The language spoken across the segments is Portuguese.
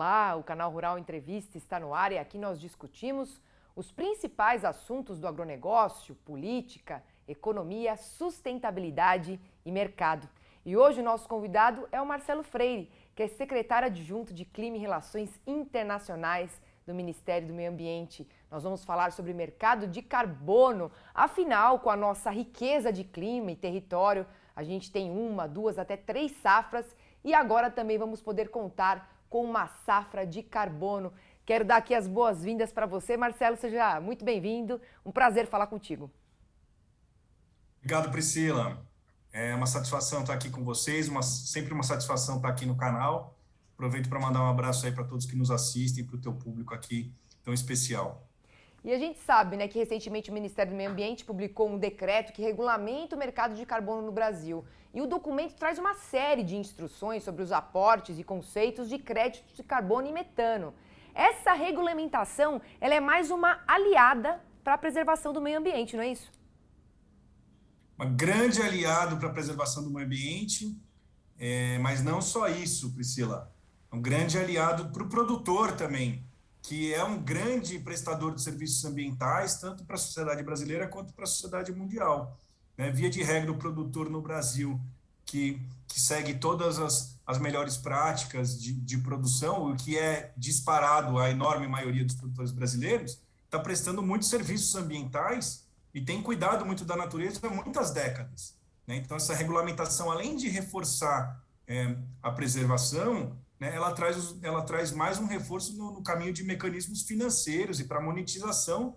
Olá, o Canal Rural Entrevista está no ar e aqui nós discutimos os principais assuntos do agronegócio, política, economia, sustentabilidade e mercado. E hoje o nosso convidado é o Marcelo Freire, que é secretário adjunto de Clima e Relações Internacionais do Ministério do Meio Ambiente. Nós vamos falar sobre mercado de carbono. Afinal, com a nossa riqueza de clima e território, a gente tem uma, duas, até 3 safras e agora também vamos poder contar com uma safra de carbono. Quero dar aqui as boas-vindas para você, Marcelo, seja muito bem-vindo. Um prazer falar contigo. Obrigado, Priscila. É uma satisfação estar aqui com vocês, sempre uma satisfação estar aqui no canal. Aproveito para mandar um abraço aí para todos que nos assistem, para o teu público aqui tão especial. E a gente sabe, né, que recentemente o Ministério do Meio Ambiente publicou um decreto que regulamenta o mercado de carbono no Brasil. E o documento traz uma série de instruções sobre os aportes e conceitos de créditos de carbono e metano. Essa regulamentação, ela é mais uma aliada para a preservação do meio ambiente, não é isso? Um grande aliado para a preservação do meio ambiente, mas não só isso, Priscila. É um grande aliado para o produtor também, que é um grande prestador de serviços ambientais, tanto para a sociedade brasileira quanto para a sociedade mundial. Via de regra, o produtor no Brasil, que segue todas as melhores práticas de produção, o que é disparado a enorme maioria dos produtores brasileiros, está prestando muitos serviços ambientais e tem cuidado muito da natureza há muitas décadas. Então, essa regulamentação, além de reforçar a preservação, ela traz mais um reforço no caminho de mecanismos financeiros e para a monetização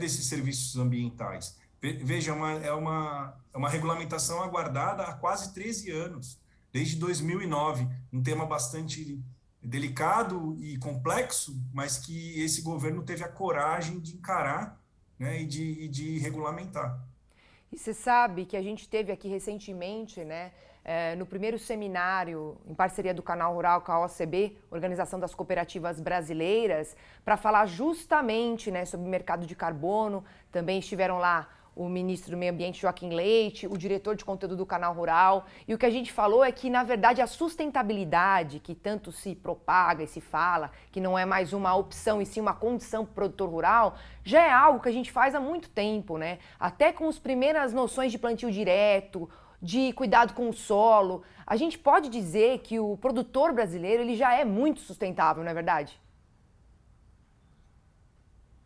desses serviços ambientais. Veja, é uma regulamentação aguardada há quase 13 anos, desde 2009, um tema bastante delicado e complexo, mas que esse governo teve a coragem de encarar e de regulamentar. E você sabe que a gente teve aqui recentemente, né, no primeiro seminário em parceria do Canal Rural com a OCB, Organização das Cooperativas Brasileiras, para falar justamente, né, sobre o mercado de carbono. Também estiveram lá o ministro do Meio Ambiente, Joaquim Leite, o diretor de conteúdo do Canal Rural. E o que a gente falou é que, na verdade, a sustentabilidade, que tanto se propaga e se fala, que não é mais uma opção e sim uma condição para o produtor rural, já é algo que a gente faz há muito tempo, né? Até com as primeiras noções de plantio direto, de cuidado com o solo. A gente pode dizer que o produtor brasileiro ele já é muito sustentável, não é verdade?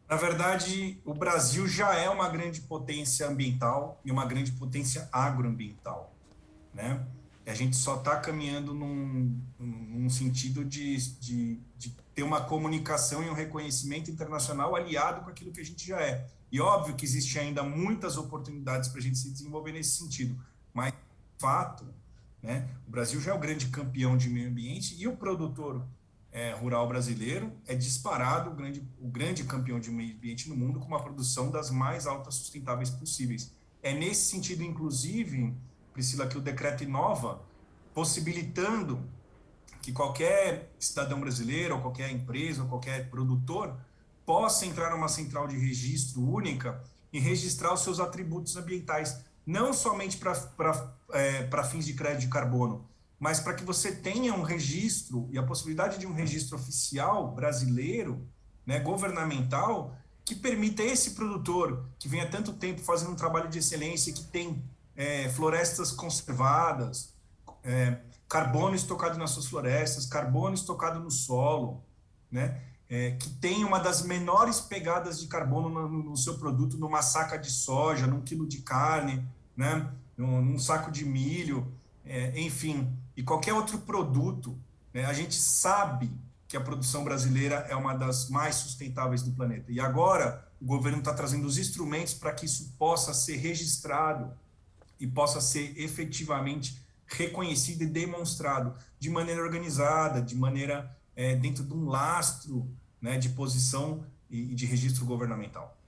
Na verdade, o Brasil já é uma grande potência ambiental e uma grande potência agroambiental, né? E a gente só está caminhando num sentido de ter uma comunicação e um reconhecimento internacional aliado com aquilo que a gente já é. E óbvio que existe ainda muitas oportunidades para a gente se desenvolver nesse sentido, mas, de fato, né, o Brasil já é o grande campeão de meio ambiente e o produtor rural brasileiro é disparado o grande campeão de meio ambiente no mundo, com uma produção das mais altas sustentáveis possíveis. É nesse sentido, inclusive, Priscila, que o decreto inova, possibilitando que qualquer cidadão brasileiro, ou qualquer empresa, ou qualquer produtor, possa entrar numa central de registro única e registrar os seus atributos ambientais, não somente para fins de crédito de carbono, mas para que você tenha um registro e a possibilidade de um registro oficial brasileiro, né, governamental, que permita esse produtor que vem há tanto tempo fazendo um trabalho de excelência, que tem florestas conservadas, carbono estocado nas suas florestas, carbono estocado no solo, né, que tem uma das menores pegadas de carbono no seu produto, numa saca de soja, num quilo de carne, né, num saco de milho, enfim, e qualquer outro produto, né, a gente sabe que a produção brasileira é uma das mais sustentáveis do planeta. E agora o governo está trazendo os instrumentos para que isso possa ser registrado e possa ser efetivamente reconhecido e demonstrado de maneira organizada, de maneira dentro de um lastro, né, de posição e de registro governamental.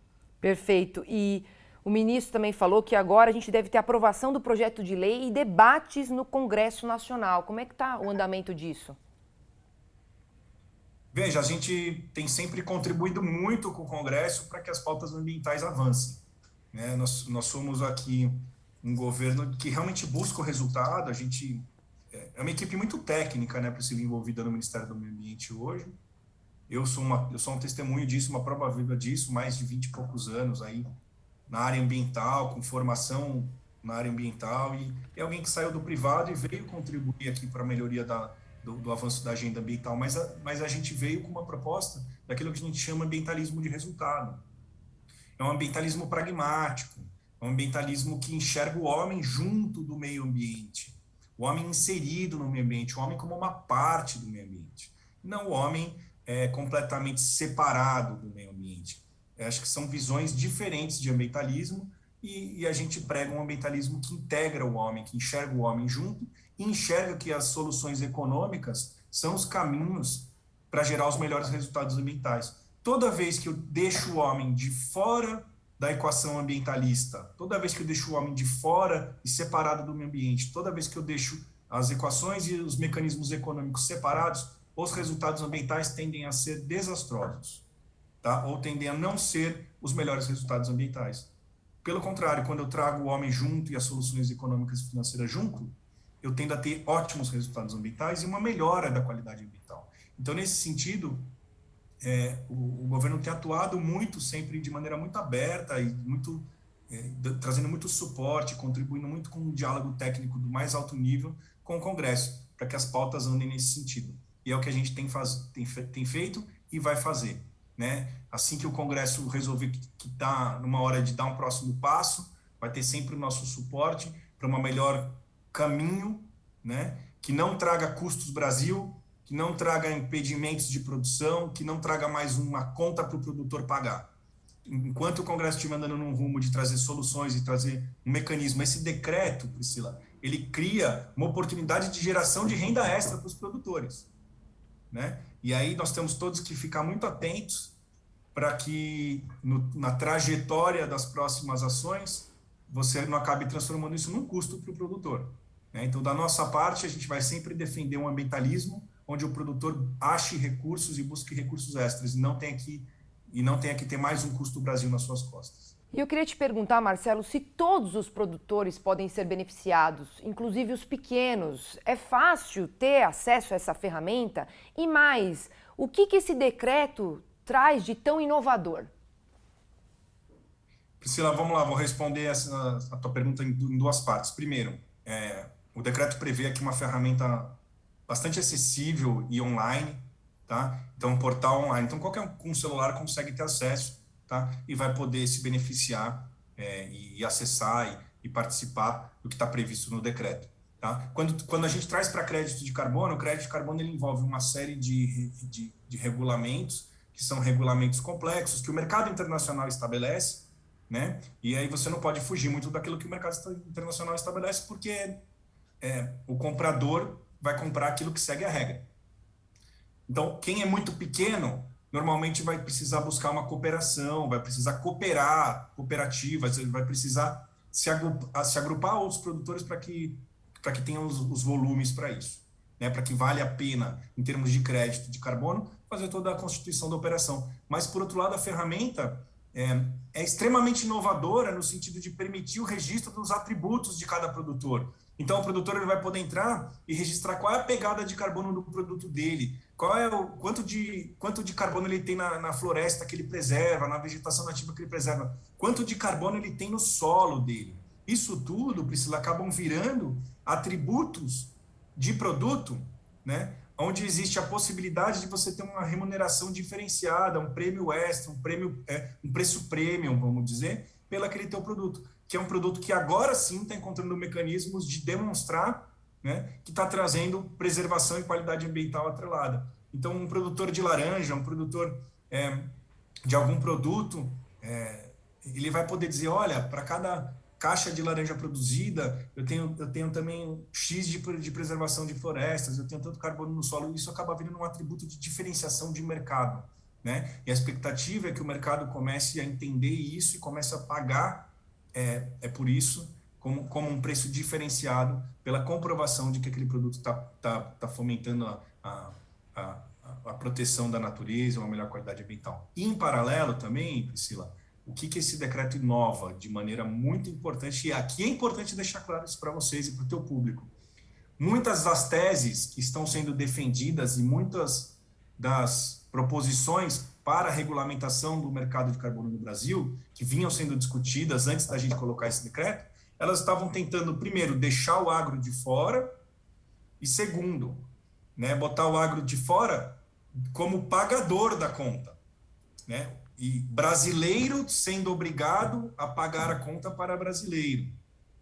Perfeito. E o ministro também falou que agora a gente deve ter aprovação do projeto de lei e debates no Congresso Nacional. Como é que está o andamento disso? Veja, a gente tem sempre contribuído muito com o Congresso para que as pautas ambientais avancem, né? Nós somos aqui um governo que realmente busca o resultado, a gente é uma equipe muito técnica, né, Priscila, envolvida no Ministério do Meio Ambiente hoje. Eu sou um testemunho disso, uma prova viva disso, mais de 20 e poucos anos aí na área ambiental, com formação na área ambiental, e é alguém que saiu do privado e veio contribuir aqui para a melhoria do avanço da agenda ambiental, mas a gente veio com uma proposta daquilo que a gente chama ambientalismo de resultado. É um ambientalismo pragmático, é um ambientalismo que enxerga o homem junto do meio ambiente, o homem inserido no meio ambiente, o homem como uma parte do meio ambiente, não o homem completamente separado do meio ambiente. Eu acho que são visões diferentes de ambientalismo e a gente prega um ambientalismo que integra o homem, que enxerga o homem junto e enxerga que as soluções econômicas são os caminhos para gerar os melhores resultados ambientais. Toda vez que eu deixo o homem de fora da equação ambientalista, toda vez que eu deixo o homem de fora e separado do meio ambiente, toda vez que eu deixo as equações e os mecanismos econômicos separados, os resultados ambientais tendem a ser desastrosos, tá? Ou tendem a não ser os melhores resultados ambientais. Pelo contrário, quando eu trago o homem junto e as soluções econômicas e financeiras junto, eu tendo a ter ótimos resultados ambientais e uma melhora da qualidade ambiental. Então, nesse sentido, o governo tem atuado muito, sempre de maneira muito aberta e muito trazendo muito suporte, contribuindo muito com um diálogo técnico do mais alto nível com o Congresso, para que as pautas andem nesse sentido. E é o que a gente tem feito e vai fazer, né? Assim que o Congresso resolver que está numa hora de dar um próximo passo, vai ter sempre o nosso suporte para um melhor caminho, né? Que não traga custos Brasil, que não traga impedimentos de produção, que não traga mais uma conta para o produtor pagar. Enquanto o Congresso estiver andando num rumo de trazer soluções e trazer um mecanismo, esse decreto, Priscila, ele cria uma oportunidade de geração de renda extra para os produtores, né? E aí nós temos todos que ficar muito atentos para que na trajetória das próximas ações você não acabe transformando isso num custo para o produtor, né? Então, da nossa parte, a gente vai sempre defender um ambientalismo onde o produtor ache recursos e busque recursos extras e não tenha que ter mais um custo Brasil nas suas costas. E eu queria te perguntar, Marcelo, se todos os produtores podem ser beneficiados, inclusive os pequenos. É fácil ter acesso a essa ferramenta? E mais, o que esse decreto traz de tão inovador? Priscila, vamos lá, vou responder a tua pergunta em duas partes. Primeiro, o decreto prevê aqui uma ferramenta bastante acessível e online, tá? Então, um portal online. Então, qualquer um com celular consegue ter acesso, tá? E vai poder se beneficiar e acessar e participar do que está previsto no decreto, tá? Quando a gente traz para crédito de carbono, o crédito de carbono ele envolve uma série de regulamentos, que são regulamentos complexos, que o mercado internacional estabelece, né? E aí você não pode fugir muito daquilo que o mercado internacional estabelece, porque o comprador vai comprar aquilo que segue a regra. Então, quem é muito pequeno, normalmente vai precisar buscar uma cooperação, vai precisar cooperar, cooperativas, vai precisar se agrupar a outros produtores para que tenham os volumes para isso, né? Para que vale a pena, em termos de crédito de carbono, fazer toda a constituição da operação. Mas, por outro lado, a ferramenta é extremamente inovadora no sentido de permitir o registro dos atributos de cada produtor. Então, o produtor ele vai poder entrar e registrar qual é a pegada de carbono do produto dele, qual é o quanto de carbono ele tem na floresta que ele preserva, na vegetação nativa que ele preserva, quanto de carbono ele tem no solo dele. Isso tudo, Priscila, acabam virando atributos de produto, né? Onde existe a possibilidade de você ter uma remuneração diferenciada, um prêmio extra, um preço premium, vamos dizer, pelo aquele teu produto, que é um produto que agora sim está encontrando mecanismos de demonstrar, né, que está trazendo preservação e qualidade ambiental atrelada. Então, um produtor de laranja, um produtor de algum produto, ele vai poder dizer, olha, para cada caixa de laranja produzida, eu tenho também X de preservação de florestas, eu tenho tanto carbono no solo, isso acaba virando um atributo de diferenciação de mercado, né? E a expectativa é que o mercado comece a entender isso e comece a pagar por isso como um preço diferenciado pela comprovação de que aquele produto está fomentando a proteção da natureza, uma melhor qualidade ambiental. E, em paralelo também, Priscila, o que esse decreto inova de maneira muito importante, e aqui é importante deixar claro isso para vocês e para o teu público. muitas das teses que estão sendo defendidas e muitas das proposições para a regulamentação do mercado de carbono no Brasil, que vinham sendo discutidas antes da gente colocar esse decreto, elas estavam tentando, primeiro, deixar o agro de fora e, segundo, né, botar o agro de fora como pagador da conta, né? E brasileiro sendo obrigado a pagar a conta para brasileiro,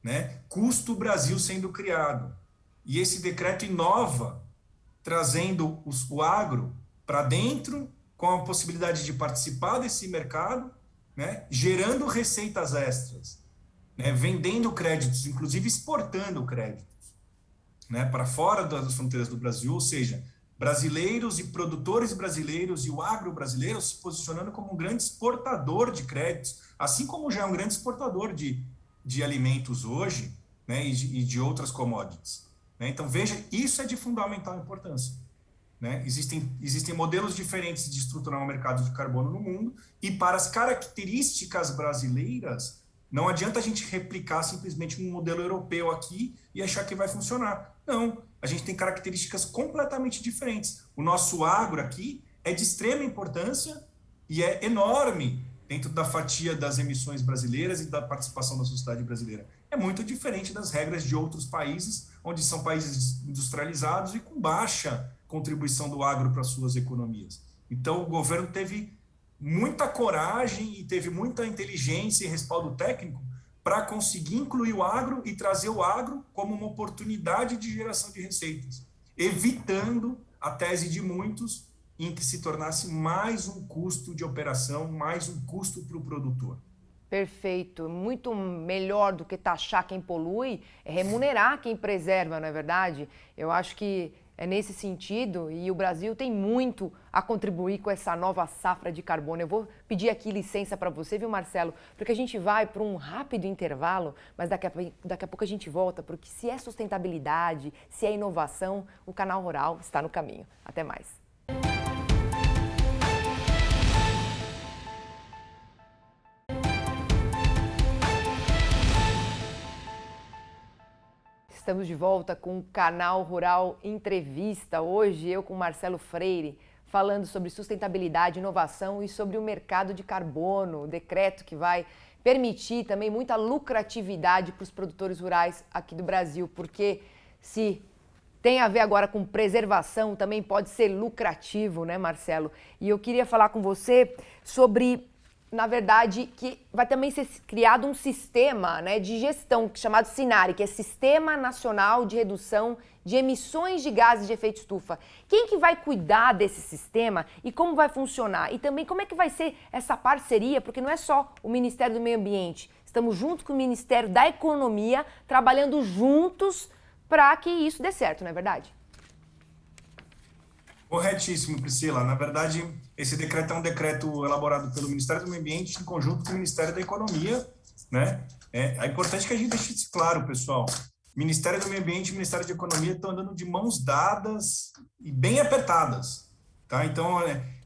né? Custo Brasil sendo criado. E esse decreto inova, trazendo o agro para dentro, com a possibilidade de participar desse mercado, né? Gerando receitas extras, né? Vendendo créditos, inclusive exportando créditos, né? Para fora das fronteiras do Brasil, ou seja, brasileiros e produtores brasileiros e o agro brasileiro se posicionando como um grande exportador de créditos, assim como já é um grande exportador de alimentos hoje, né, e de outras commodities. Né? Então, veja, isso é de fundamental importância. Né? Existem modelos diferentes de estruturar o mercado de carbono no mundo, e para as características brasileiras, não adianta a gente replicar simplesmente um modelo europeu aqui e achar que vai funcionar. Não, a gente tem características completamente diferentes. O nosso agro aqui é de extrema importância e é enorme dentro da fatia das emissões brasileiras e da participação da sociedade brasileira. É muito diferente das regras de outros países, onde são países industrializados e com baixa contribuição do agro para suas economias. Então, o governo teve muita coragem e teve muita inteligência e respaldo técnico para conseguir incluir o agro e trazer o agro como uma oportunidade de geração de receitas, evitando a tese de muitos em que se tornasse mais um custo de operação, mais um custo para o produtor. Perfeito. Muito melhor do que taxar quem polui é remunerar quem preserva, não é verdade? Eu acho que é nesse sentido, e o Brasil tem muito a contribuir com essa nova safra de carbono. Eu vou pedir aqui licença para você, viu, Marcelo? Porque a gente vai para um rápido intervalo, mas daqui a pouco a gente volta, porque se é sustentabilidade, se é inovação, o Canal Rural está no caminho. Até mais. Estamos de volta com o Canal Rural Entrevista. Hoje eu com Marcelo Freire, falando sobre sustentabilidade, inovação e sobre o mercado de carbono, o decreto que vai permitir também muita lucratividade para os produtores rurais aqui do Brasil, porque se tem a ver agora com preservação, também pode ser lucrativo, né, Marcelo? E eu queria falar com você sobre, na verdade, que vai também ser criado um sistema, né, de gestão chamado SINARE, que é Sistema Nacional de Redução de Emissões de Gases de Efeito Estufa. Quem que vai cuidar desse sistema e como vai funcionar? E também como é que vai ser essa parceria, porque não é só o Ministério do Meio Ambiente, estamos junto com o Ministério da Economia, trabalhando juntos para que isso dê certo, não é verdade? Corretíssimo, Priscila. Na verdade, esse decreto é um decreto elaborado pelo Ministério do Meio Ambiente em conjunto com o Ministério da Economia, né? É importante que a gente deixe isso claro, pessoal. Ministério do Meio Ambiente e Ministério da Economia estão andando de mãos dadas e bem apertadas, tá? Então,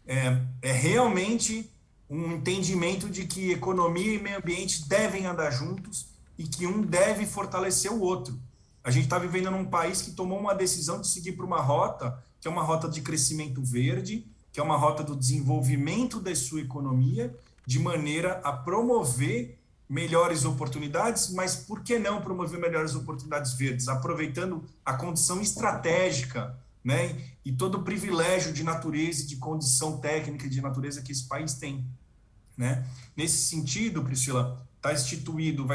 é realmente um entendimento de que economia e meio ambiente devem andar juntos e que um deve fortalecer o outro. A gente está vivendo num país que tomou uma decisão de seguir para uma rota que é uma rota de crescimento verde, que é uma rota do desenvolvimento da sua economia, de maneira a promover melhores oportunidades, mas por que não promover melhores oportunidades verdes? Aproveitando a condição estratégica, né, e todo o privilégio de natureza e de condição técnica de natureza que esse país tem. Né? Nesse sentido, Priscila, vai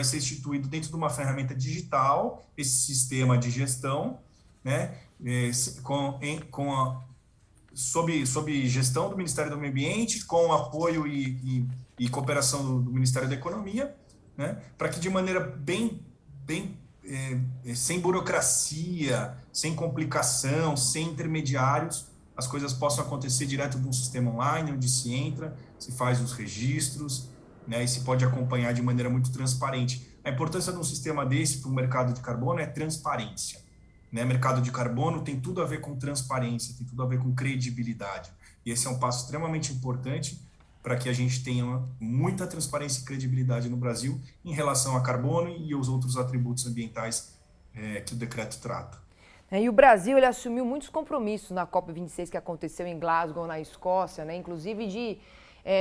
ser instituído dentro de uma ferramenta digital, esse sistema de gestão, né, sob gestão do Ministério do Meio Ambiente, com apoio e cooperação do Ministério da Economia, né, para que de maneira bem sem burocracia, sem complicação, sem intermediários, as coisas possam acontecer direto de um sistema online, onde se entra, se faz os registros, né, e se pode acompanhar de maneira muito transparente. A importância de um sistema desse para o mercado de carbono é transparência. Né, mercado de carbono tem tudo a ver com transparência, tem tudo a ver com credibilidade. E esse é um passo extremamente importante para que a gente tenha muita transparência e credibilidade no Brasil em relação a carbono e os outros atributos ambientais que o decreto trata. E o Brasil ele assumiu muitos compromissos na COP26 que aconteceu em Glasgow, na Escócia, né? Inclusive de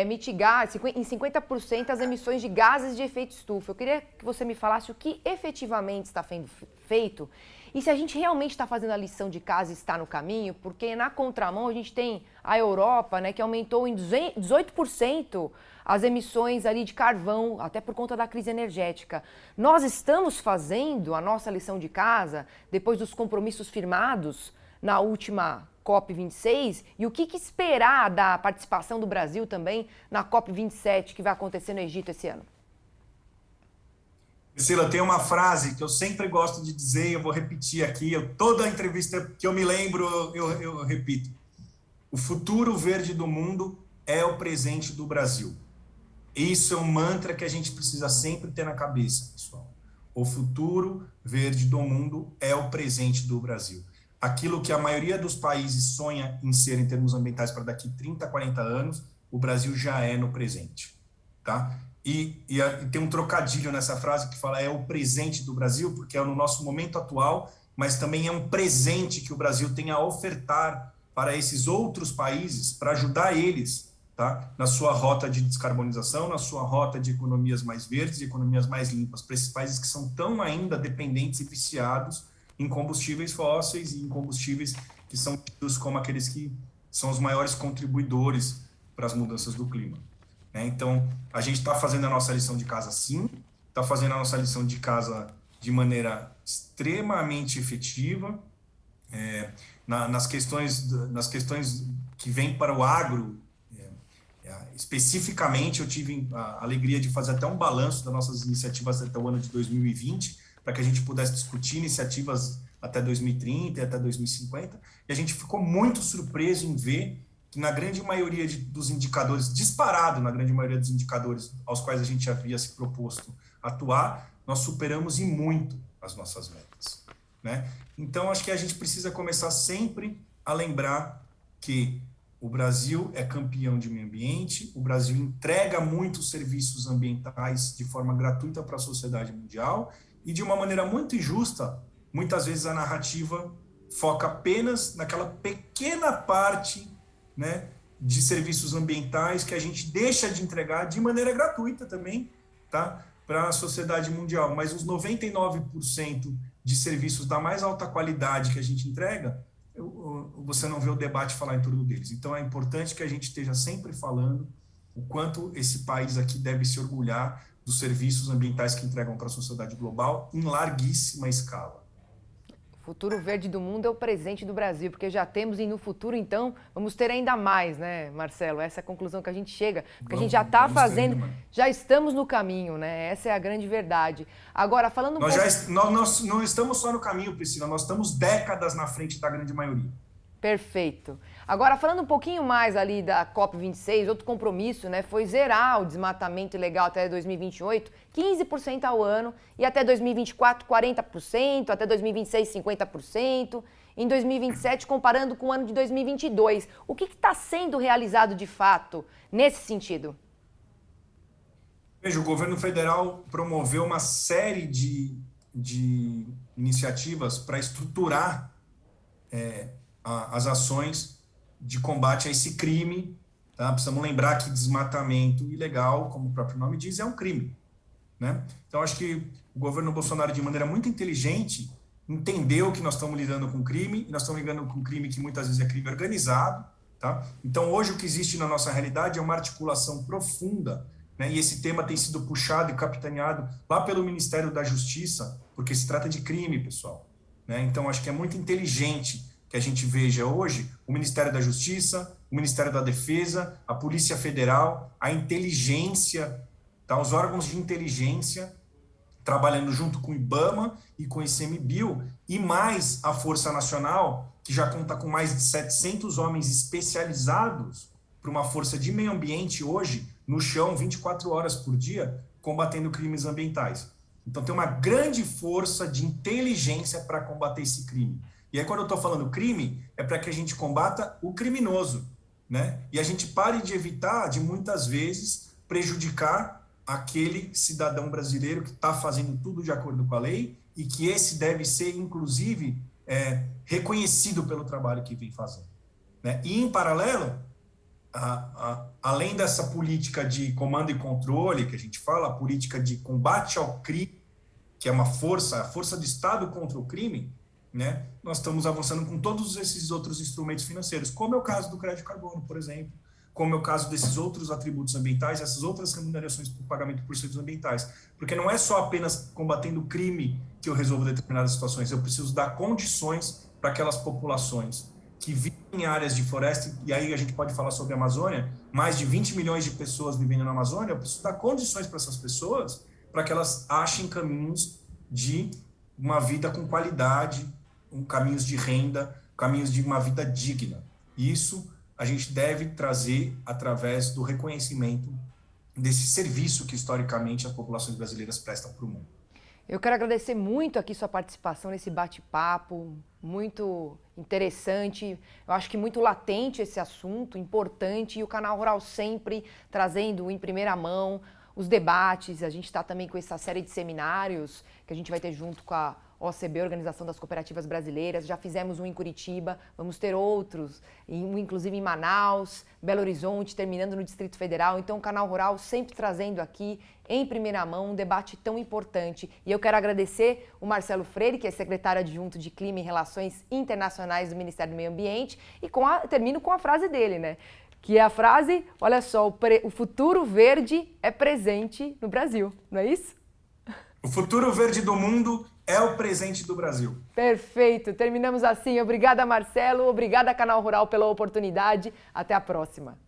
mitigar em 50% as emissões de gases de efeito estufa. Eu queria que você me falasse o que efetivamente está sendo feito e se a gente realmente está fazendo a lição de casa e está no caminho, porque na contramão a gente tem a Europa, né, que aumentou em 18% as emissões ali de carvão, até por conta da crise energética. Nós estamos fazendo a nossa lição de casa depois dos compromissos firmados na última COP26 e o que esperar da participação do Brasil também na COP27 que vai acontecer no Egito esse ano? Priscila, tem uma frase que eu sempre gosto de dizer e eu vou repetir aqui, toda entrevista que eu me lembro eu repito. O futuro verde do mundo é o presente do Brasil. Isso é um mantra que a gente precisa sempre ter na cabeça, pessoal. O futuro verde do mundo é o presente do Brasil. Aquilo que a maioria dos países sonha em ser em termos ambientais para daqui 30, 40 anos, o Brasil já é no presente, tá? E tem um trocadilho nessa frase que fala é o presente do Brasil, porque é no nosso momento atual, mas também é um presente que o Brasil tem a ofertar para esses outros países, para ajudar eles, tá? Na sua rota de descarbonização, na sua rota de economias mais verdes e economias mais limpas, para esses países que são tão ainda dependentes e viciados em combustíveis fósseis e em combustíveis que são tidos como aqueles que são os maiores contribuidores para as mudanças do clima. Então, a gente está fazendo a nossa lição de casa sim, está fazendo a nossa lição de casa de maneira extremamente efetiva, nas questões que vêm para o agro, especificamente eu tive a alegria de fazer até um balanço das nossas iniciativas até o ano de 2020, para que a gente pudesse discutir iniciativas até 2030 e até 2050, e a gente ficou muito surpreso em ver que na grande maioria dos indicadores, disparado na grande maioria dos indicadores aos quais a gente havia se proposto atuar, nós superamos e muito as nossas metas, né? Então, acho que a gente precisa começar sempre a lembrar que o Brasil é campeão de meio ambiente, o Brasil entrega muitos serviços ambientais de forma gratuita para a sociedade mundial e de uma maneira muito injusta, muitas vezes a narrativa foca apenas naquela pequena parte, né, de serviços ambientais que a gente deixa de entregar de maneira gratuita também, tá, para a sociedade mundial. Mas os 99% de serviços da mais alta qualidade que a gente entrega, você não vê o debate falar em torno deles. Então é importante que a gente esteja sempre falando o quanto esse país aqui deve se orgulhar dos serviços ambientais que entregam para a sociedade global em larguíssima escala. O futuro verde do mundo é o presente do Brasil, porque já temos e no futuro, então, vamos ter ainda mais, né, Marcelo? Essa é a conclusão que a gente chega, porque a gente já está fazendo, já estamos no caminho, né? Essa é a grande verdade. Agora, falando nós não estamos só no caminho, Priscila, nós estamos décadas na frente da grande maioria. Perfeito. Agora, falando um pouquinho mais ali da COP26, outro compromisso, né, foi zerar o desmatamento ilegal até 2028, 15% ao ano, e até 2024, 40%, até 2026, 50%, em 2027, comparando com o ano de 2022. O que está sendo realizado de fato nesse sentido? Veja, o governo federal promoveu uma série de iniciativas para estruturar as ações de combate a esse crime, tá? Precisamos lembrar que desmatamento ilegal, como o próprio nome diz, é um crime, né? Então, acho que o governo Bolsonaro, de maneira muito inteligente, entendeu que nós estamos lidando com crime, e nós estamos lidando com crime que muitas vezes é crime organizado, tá? Então, hoje o que existe na nossa realidade é uma articulação profunda, né? E esse tema tem sido puxado e capitaneado lá pelo Ministério da Justiça, porque se trata de crime, pessoal, né? Então, acho que é muito inteligente que a gente veja hoje o Ministério da Justiça, o Ministério da Defesa, a Polícia Federal, a inteligência, tá? Os órgãos de inteligência trabalhando junto com o IBAMA e com o ICMBio, e mais a Força Nacional, que já conta com mais de 700 homens especializados para uma força de meio ambiente hoje, no chão, 24 horas por dia, combatendo crimes ambientais. Então tem uma grande força de inteligência para combater esse crime. E aí, quando eu estou falando crime, é para que a gente combata o criminoso, né? E a gente pare de evitar, de muitas vezes, prejudicar aquele cidadão brasileiro que está fazendo tudo de acordo com a lei e que esse deve ser, inclusive, reconhecido pelo trabalho que vem fazendo, né? E, em paralelo, além dessa política de comando e controle que a gente fala, a política de combate ao crime, que é a força do Estado contra o crime, né? Nós estamos avançando com todos esses outros instrumentos financeiros, como é o caso do crédito de carbono, por exemplo, como é o caso desses outros atributos ambientais, essas outras remunerações por pagamento por serviços ambientais. Porque não é só apenas combatendo o crime que eu resolvo determinadas situações, eu preciso dar condições para aquelas populações que vivem em áreas de floresta, e aí a gente pode falar sobre a Amazônia, mais de 20 milhões de pessoas vivendo na Amazônia, eu preciso dar condições para essas pessoas para que elas achem caminhos de uma vida com qualidade, caminhos de renda, caminhos de uma vida digna. Isso a gente deve trazer através do reconhecimento desse serviço que, historicamente, as populações brasileiras prestam para o mundo. Eu quero agradecer muito aqui sua participação nesse bate-papo, muito interessante, eu acho que muito latente esse assunto, importante, e o Canal Rural sempre trazendo em primeira mão os debates. A gente está também com essa série de seminários que a gente vai ter junto com a OCB, Organização das Cooperativas Brasileiras. Já fizemos um em Curitiba, vamos ter outros, inclusive em Manaus, Belo Horizonte, terminando no Distrito Federal. Então, o Canal Rural sempre trazendo aqui, em primeira mão, um debate tão importante. E eu quero agradecer o Marcelo Freire, que é secretário adjunto de Clima e Relações Internacionais do Ministério do Meio Ambiente, e termino com a frase dele, né? Que é a frase, olha só, o futuro verde é presente no Brasil, não é isso? O futuro verde do mundo é o presente do Brasil. Perfeito, terminamos assim. Obrigada, Marcelo, obrigada, Canal Rural, pela oportunidade. Até a próxima.